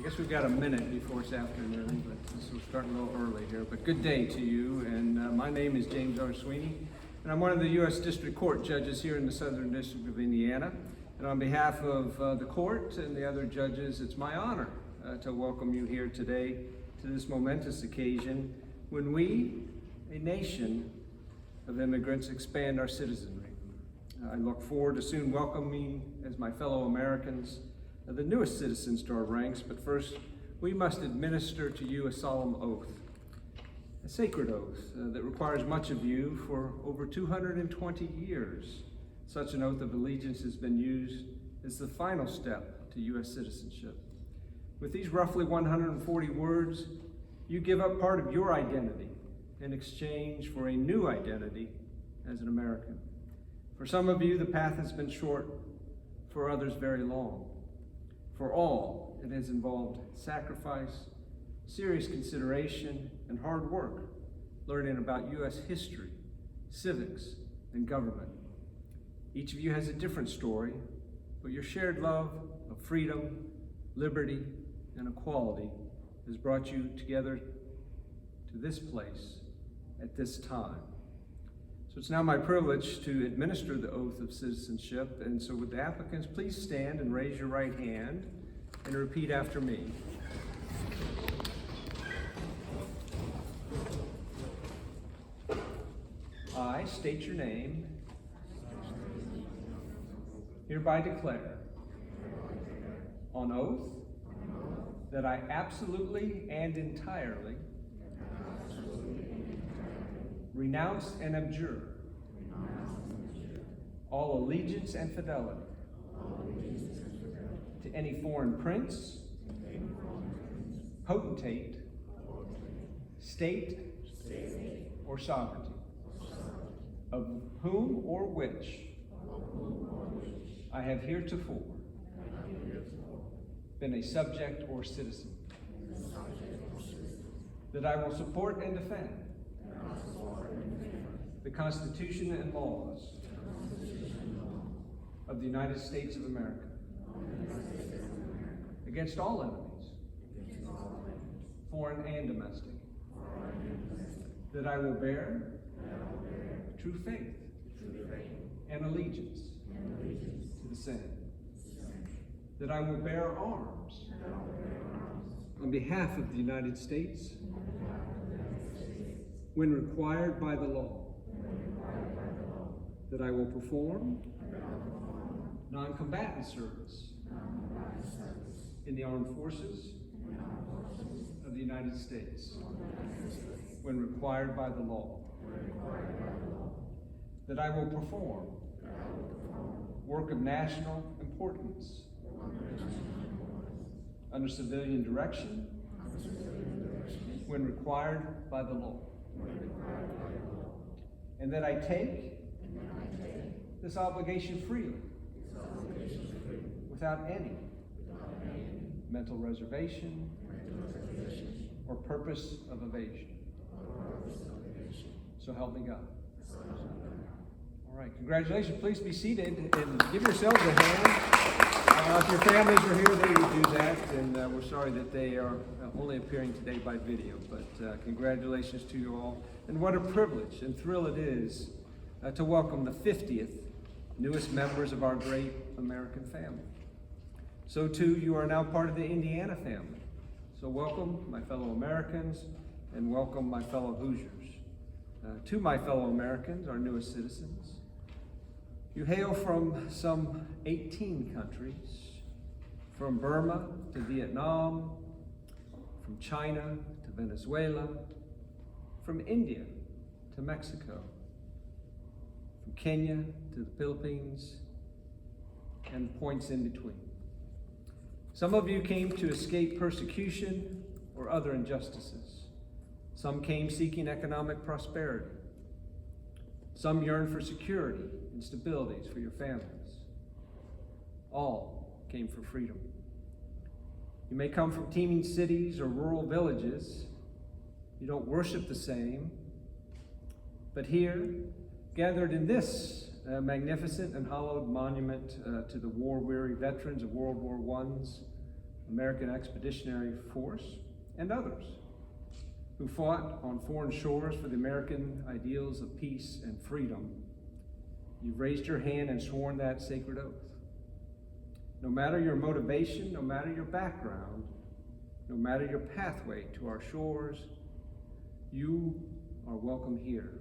guess we've got a minute before it's afternoon, but we're starting a little early here. But good day to you, and my name is James R. Sweeney, and I'm one of the U.S. District Court judges here in the Southern District of Indiana. And on behalf of the court and the other judges, it's my honor to welcome you here today to this momentous occasion when we, a nation of immigrants, expand our citizenry. I look forward to soon welcoming, as my fellow Americans, the newest citizens to our ranks, but first we must administer to you a solemn oath, a sacred oath that requires much of you for over 220 years. Such an oath of allegiance has been used as the final step to U.S. citizenship. With these roughly 140 words, you give up part of your identity in exchange for a new identity as an American. For some of you, the path has been short, for others very long. For all, it has involved sacrifice, serious consideration, and hard work, learning about U.S. history, civics, and government. Each of you has a different story, but your shared love of freedom, liberty, and equality has brought you together to this place at this time. So it's now my privilege to administer the oath of citizenship, and so would the applicants please stand and raise your right hand and repeat after me. I state your name, hereby declare on oath that I absolutely and entirely renounce and abjure all allegiance and fidelity to any foreign prince, potentate, state, or sovereignty, of whom or which I have heretofore been a subject or citizen, that I will support and defend the Constitution and laws of the United States of America against all enemies, foreign and domestic, that I will bear true faith and allegiance to the same, that I will bear arms on behalf of the United States when required by the law, that I will perform non-combatant service in the armed forces of the United States when required by the law, that I will perform work of national importance under civilian direction when required by the law, and that I take this obligation freely without any mental reservation or purpose of evasion. So help me God. All right, congratulations. Please be seated and give yourselves a hand. If your families are here, they would do that, and we're sorry that they are only appearing today by video, but congratulations to you all. And what a privilege and thrill it is to welcome the 50th newest members of our great American family. So too, you are now part of the Indiana family. So welcome, my fellow Americans, and welcome, my fellow Hoosiers. To my fellow Americans, our newest citizens, you hail from some 18 countries, from Burma to Vietnam, from China to Venezuela, from India to Mexico, from Kenya to the Philippines, and points in between. Some of you came to escape persecution or other injustices. Some came seeking economic prosperity. Some yearn for security and stabilities for your families. All came for freedom. You may come from teeming cities or rural villages. You don't worship the same. But here, gathered in this magnificent and hallowed monument to the war-weary veterans of World War I's American Expeditionary Force, and others who fought on foreign shores for the American ideals of peace and freedom. You've raised your hand and sworn that sacred oath. No matter your motivation, no matter your background, no matter your pathway to our shores, you are welcome here.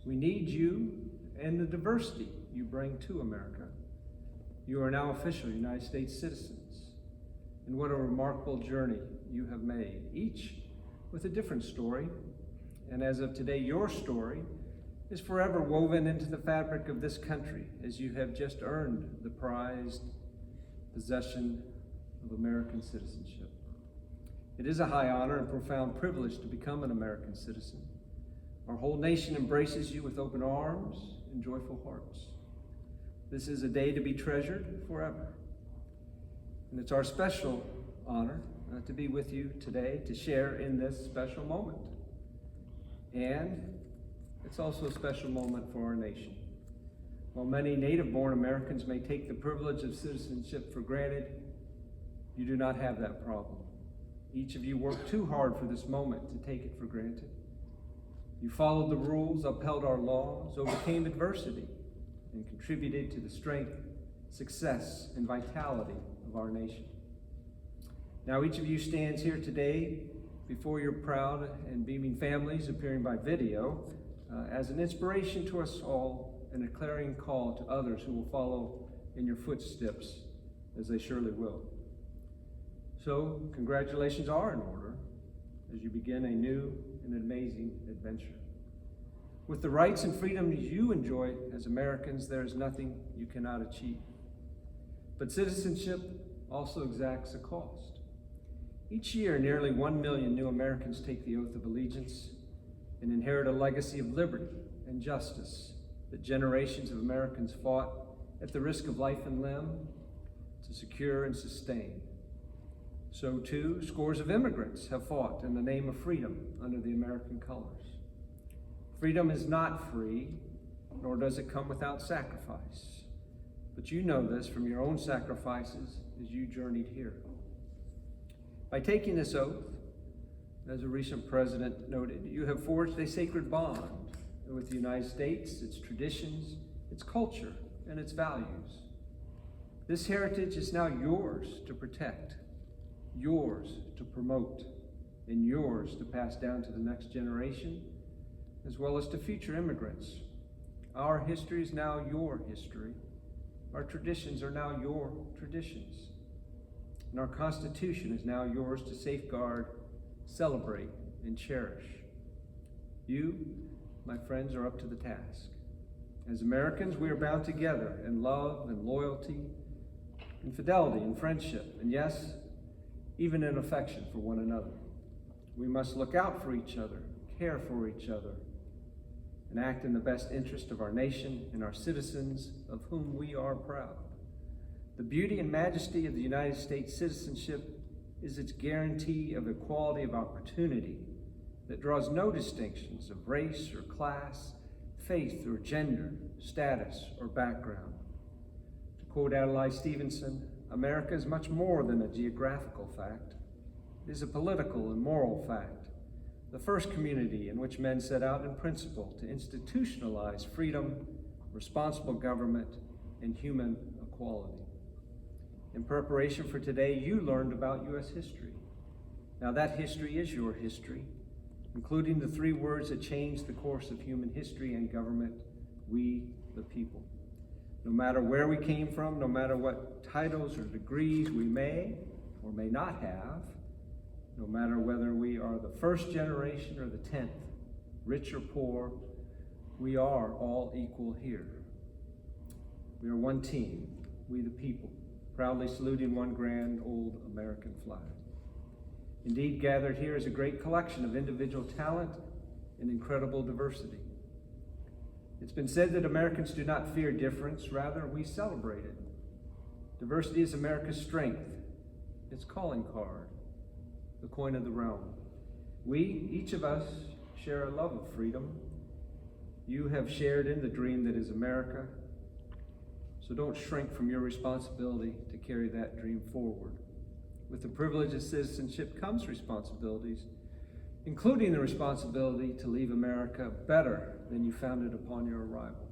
We need you and the diversity you bring to America. You are now official United States citizens. And what a remarkable journey you have made, each with a different story. And as of today, your story is forever woven into the fabric of this country as you have just earned the prized possession of American citizenship. It is a high honor and profound privilege to become an American citizen. Our whole nation embraces you with open arms and joyful hearts. This is a day to be treasured forever. And it's our special honor to be with you today to share in this special moment. And it's also a special moment for our nation. While many native-born Americans may take the privilege of citizenship for granted, you do not have that problem. Each of you worked too hard for this moment to take it for granted. You followed the rules, upheld our laws, overcame adversity, and contributed to the strength, success, and vitality of our nation. Now each of you stands here today before your proud and beaming families appearing by video as an inspiration to us all and a clarion call to others who will follow in your footsteps, as they surely will. So congratulations are in order as you begin a new and amazing adventure. With the rights and freedoms you enjoy as Americans, there is nothing you cannot achieve. But citizenship also exacts a cost. Each year, nearly 1 million new Americans take the oath of allegiance and inherit a legacy of liberty and justice that generations of Americans fought at the risk of life and limb to secure and sustain. So too, scores of immigrants have fought in the name of freedom under the American colors. Freedom is not free, nor does it come without sacrifice. But you know this from your own sacrifices as you journeyed here. By taking this oath, as a recent president noted, you have forged a sacred bond with the United States, its traditions, its culture, and its values. This heritage is now yours to protect, yours to promote, and yours to pass down to the next generation, as well as to future immigrants. Our history is now your history. Our traditions are now your traditions. And our Constitution is now yours to safeguard, celebrate, and cherish. You, my friends, are up to the task. As Americans, we are bound together in love and loyalty, in fidelity and friendship, and yes, even in affection for one another. We must look out for each other, care for each other, and act in the best interest of our nation and our citizens, of whom we are proud. The beauty and majesty of the United States citizenship is its guarantee of equality of opportunity that draws no distinctions of race or class, faith or gender, status or background. To quote Adlai Stevenson, America is much more than a geographical fact. It is a political and moral fact, the first community in which men set out in principle to institutionalize freedom, responsible government, and human equality. In preparation for today, you learned about U.S. history. Now that history is your history, including the 3 words that changed the course of human history and government: we the people. No matter where we came from, no matter what titles or degrees we may or may not have, no matter whether we are the first generation or the 10th, rich or poor, we are all equal here. We are one team, we the people, proudly saluting one grand old American flag. Indeed, gathered here is a great collection of individual talent and incredible diversity. It's been said that Americans do not fear difference, rather we celebrate it. Diversity is America's strength, its calling card, the coin of the realm. We, each of us, share a love of freedom. You have shared in the dream that is America, so don't shrink from your responsibility to carry that dream forward. With the privilege of citizenship comes responsibilities, including the responsibility to leave America better than you found it upon your arrival.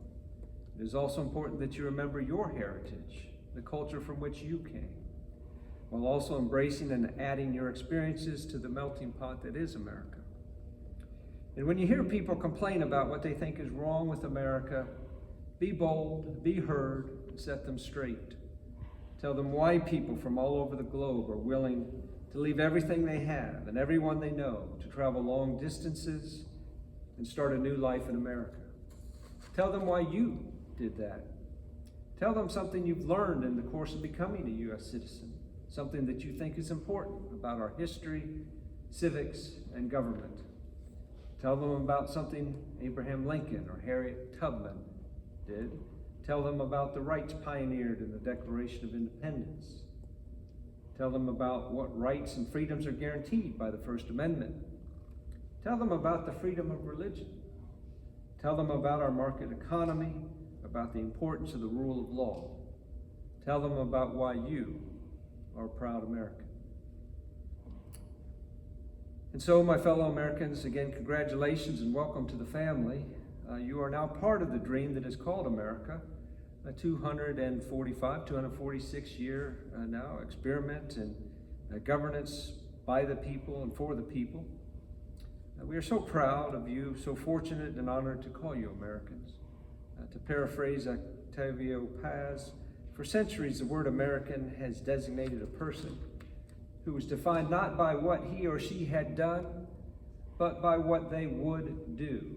It is also important that you remember your heritage, the culture from which you came, while also embracing and adding your experiences to the melting pot that is America. And when you hear people complain about what they think is wrong with America, be bold, be heard, and set them straight. Tell them why people from all over the globe are willing to leave everything they have and everyone they know to travel long distances and start a new life in America. Tell them why you did that. Tell them something you've learned in the course of becoming a U.S. citizen, something that you think is important about our history, civics, and government. Tell them about something Abraham Lincoln or Harriet Tubman did. Tell them about the rights pioneered in the Declaration of Independence. Tell them about what rights and freedoms are guaranteed by the First Amendment. Tell them about the freedom of religion. Tell them about our market economy, about the importance of the rule of law. Tell them about why you are a proud American. And so, my fellow Americans, again, congratulations and welcome to the family. You are now part of the dream that is called America, a 246 year now experiment in governance by the people and for the people. We are so proud of you, so fortunate and honored to call you Americans. To paraphrase Octavio Paz, for centuries the word American has designated a person who was defined not by what he or she had done, but by what they would do.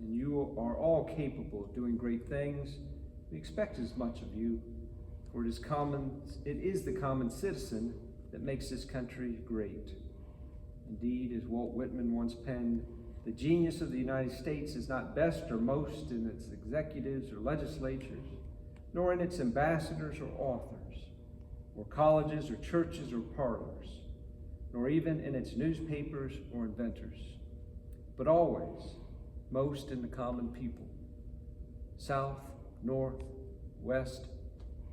And you are all capable of doing great things. We expect as much of you, for it is the common citizen that makes this country great. Indeed, as Walt Whitman once penned, the genius of the United States is not best or most in its executives or legislatures, nor in its ambassadors or authors, or colleges or churches or parlors, nor even in its newspapers or inventors, but always most in the common people, south, north, west,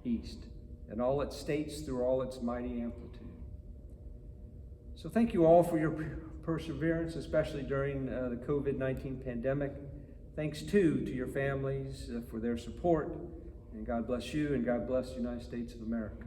east, and all its states through all its mighty amplitude. So thank you all for your perseverance, especially during the COVID-19 pandemic. Thanks too to your families for their support, and God bless you, and God bless the United States of America.